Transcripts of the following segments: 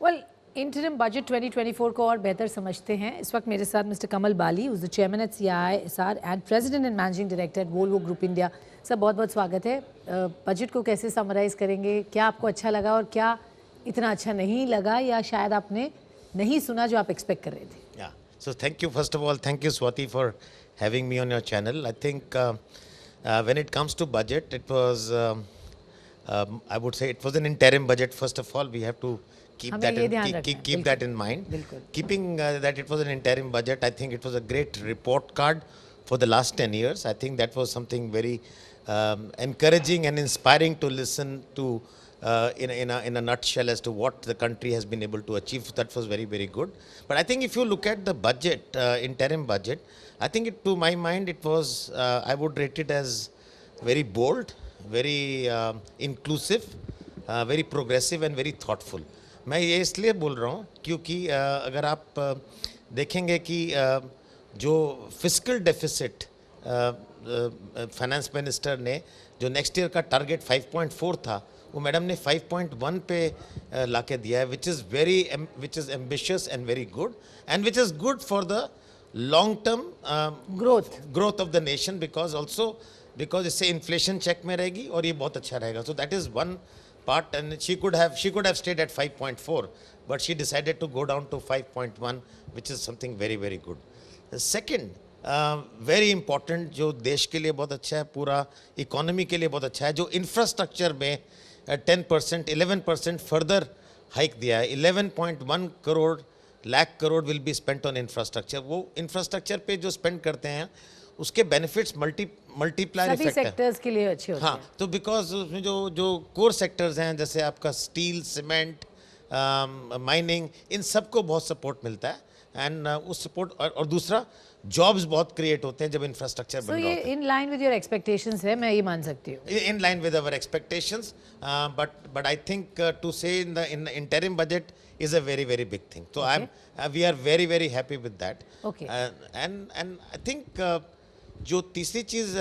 Well interim budget 2024 को और बेहतर समझते हैं। इस वक्त मेरे साथ mister Kamal Bali, the chairman at CISR and president and managing director at Volvo group India. Sir बहुत बहुत स्वागत है। बजट को कैसे समराइज़ करेंगे, क्या आपको अच्छा लगा और क्या इतना अच्छा नहीं लगा या शायद आपने नहीं सुना जो आप एक्सपेक्ट कर रहे थे? So thank you, first of all, thank you Swati for having me on your channel. I think when it comes to budget, it was, I would say it was an interim budget. First of all, we have to keep that in mind. Keeping that it was an interim budget, I think it was a great report card for the last 10 years. I think that was something very encouraging and inspiring to listen to in a nutshell as to what the country has been able to achieve. That was very, very good. But I think if you look at the budget, interim budget, I think to my mind it was, I would rate it as very bold, very inclusive, very progressive and very thoughtful. मैं ये इसलिए बोल रहा हूँ क्योंकि अगर आप देखेंगे कि जो फिस्कल डेफिसिट फाइनेंस मिनिस्टर ने जो नेक्स्ट ईयर का टारगेट 5.4 था, वो मैडम ने 5.1 पे लाके दिया है, which is ambitious and very good and which is good for the long term growth of the nation because इससे इन्फ्लेशन चेक में रहेगी और ये बहुत अच्छा रहेगा. So that is one part and she could have stayed at 5.4 but she decided to go down to 5.1 which is something very, very good. The second very important जो देश के लिए बहुत अच्छा है, पूरा इकोनॉमी के लिए बहुत अच्छा है, जो इंफ्रास्ट्रक्चर में 10%, 11% फर्दर हाइक दिया है. 11.1 lakh crore will be spent on infrastructure. वो इंफ्रास्ट्रक्चर पे जो स्पेंड करते हैं उसके बेनिफिट्स मल्टीप्लायर इफेक्ट है. सभी सेक्टर्स के लिए अच्छे होते हैं. हाँ, तो बिकॉज उसमें जो कोर सेक्टर्स हैं जैसे आपका स्टील, सीमेंट, माइनिंग, इन सबको बहुत सपोर्ट मिलता है एंड उस सपोर्ट और दूसरा जॉब्स बहुत क्रिएट होते हैं जब इंफ्रास्ट्रक्चर बन रहा होता है. In line with your expectations है, मैं ये मान सकती हूँ. In line with our expectations but I think to say in the interim budget is a very, very big thing. So we are very, very happy with that. Okay. And I think जो तीसरी चीज़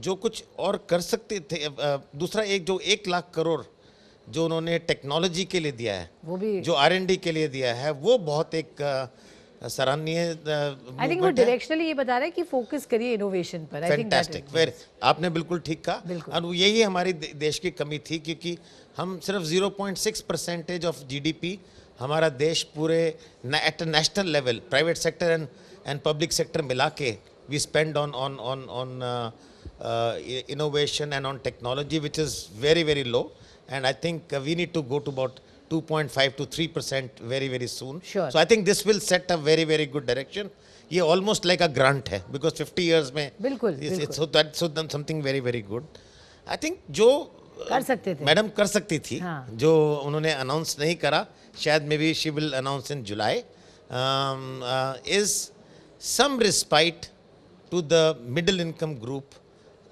जो कुछ और कर सकते थे, दूसरा एक जो 1 लाख करोड़ जो उन्होंने टेक्नोलॉजी के लिए दिया है, वो भी जो R&D के लिए दिया है, वो बहुत एक सराहनीय. आई थिंक वो डायरेक्शनली ये बता रहा है कि फोकस करिए इनोवेशन पर. I think fantastic. आपने बिल्कुल ठीक कहा और यही हमारी देश की कमी थी क्योंकि हम सिर्फ 0.6% ऑफ GDP हमारा देश पूरे at national level private sector and public sector मिला के we spend on innovation and on technology which is very, very low and I think we need to go to about 2.5 to 3% very, very soon. Sure. So I think this will set a very, very good direction. ये almost like a grant है because 50 years में बिल्कुल so that's something very, very good. I think जो कर सकते थे madam कर सकती थी, हाँ. जो उन्होंने अनाउंस नहीं करा, शायद maybe she will announce in July, is some respite to the middle income group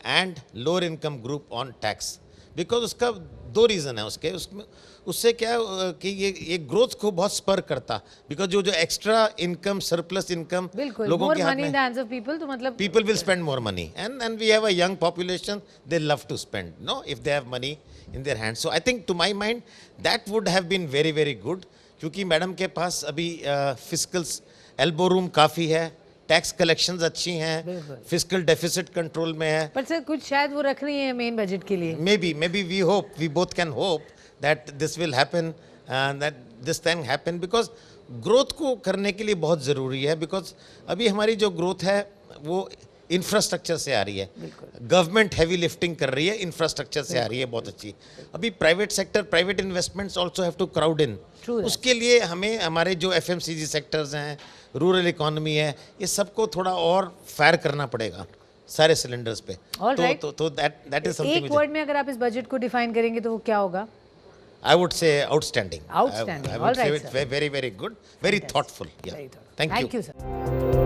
and lower income group on tax. Because उसका 2 रीज़न है उसमें. उससे क्या है कि ये ग्रोथ को बहुत स्पर करता बिकॉज जो एक्स्ट्रा इनकम, सरप्लस इनकम लोगों के हाथ में, तो मतलब people will spend more money and we have a young population, they love to spend, no, if they have money in their hands. So I think to my mind that would have been very, very good क्योंकि madam के पास अभी fiscal elbow room काफ़ी है, tax collections अच्छी हैं, fiscal deficit control में है. पर सर कुछ शायद वो रख रही है मेन बजट के लिए. Maybe we both can hope that this will happen and that this thing happen because growth को करने के लिए बहुत ज़रूरी है because अभी हमारी जो growth है वो इंफ्रास्ट्रक्चर से आ रही है. गवर्नमेंट हैवी लिफ्टिंग कर रही है, इंफ्रास्ट्रक्चर से आ रही है बहुत अच्छी. अभी private sector, private investments also have to crowd in. उसके लिए हमें हमारे जो FMCG सेक्टर्स हैं, रूरल इकोनॉमी है, ये सबको थोड़ा और फायर करना पड़ेगा सारे सिलेंडर्स पे. तो दैट इज समथिंग. एक वर्ड में अगर आप इस बजट को डिफाइन करेंगे तो वो क्या होगा? I would say outstanding. Outstanding. I would say it's very, very good, very thoughtful. Yeah. Thank you, sir.